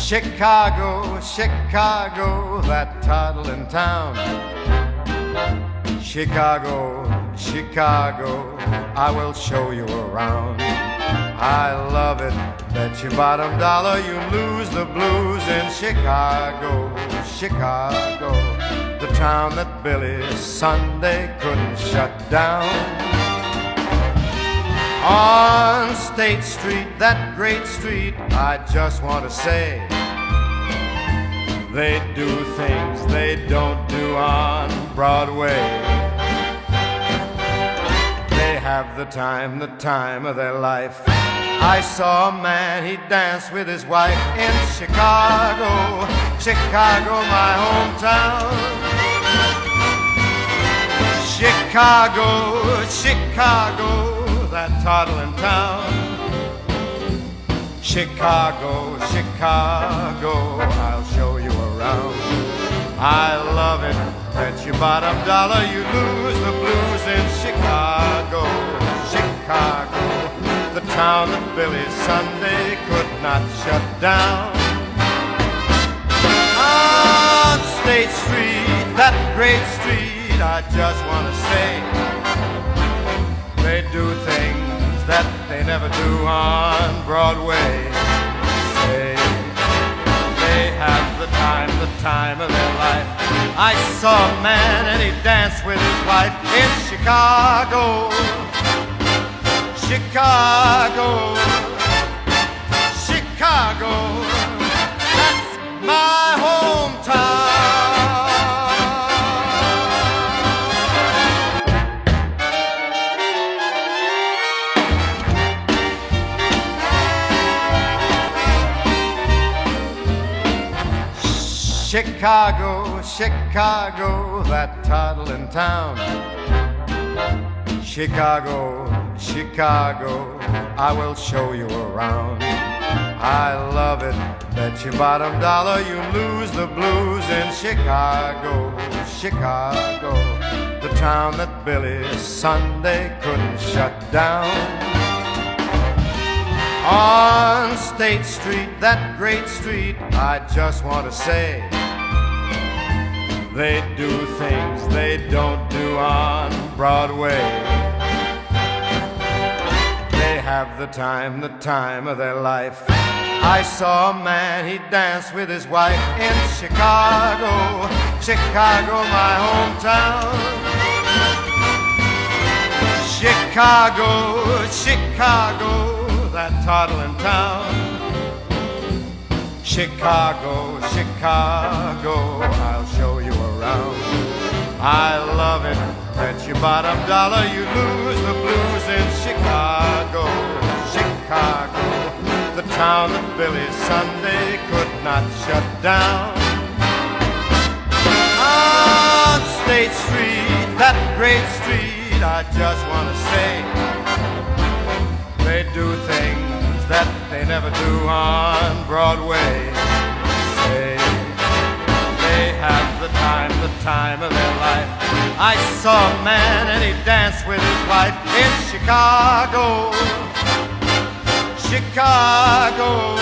Chicago, Chicago, that toddling town. Chicago, Chicago, I will show you around. I love it, bet your bottom dollar you lose the blues in Chicago, Chicago, the town that Billy Sunday couldn't shut down. On State Street, that great street, I just want to say, they do things they don't do on Broadway. They have the time of their life. I saw a man, he danced with his wife in Chicago, Chicago, my hometown. Chicago, Chicago, that toddling town. Chicago, Chicago, I'll show you around. I love it, bet your bottom dollar you lose the blues in Chicago, Chicago, the town that Billy Sunday could not shut down. On State Street, that great street, I just want to say, they do things that they never do on Broadway. Say, they have the time of their life. I saw a man and he danced with his wife in Chicago, Chicago, Chicago, that's my hometown. Chicago, Chicago, that toddling town. Chicago, Chicago, I will show you around. I love it, bet your bottom dollar you lose the blues in Chicago, Chicago, the town that Billy Sunday couldn't shut down. On State Street, that great street, I just want to say, they do things they don't do on Broadway. They have the time of their life. I saw a man, he danced with his wife in Chicago, Chicago, my hometown. Chicago, Chicago, that toddling town. Chicago, Chicago, I'll show you around. I love it, bet your bottom dollar you lose the blues in Chicago, Chicago, the town that Billy Sunday could not shut down. On State Street, that great street, I just want to say, they do things that they never do on Broadway. Say, they have the time of their life. I saw a man and he danced with his wife in Chicago, Chicago,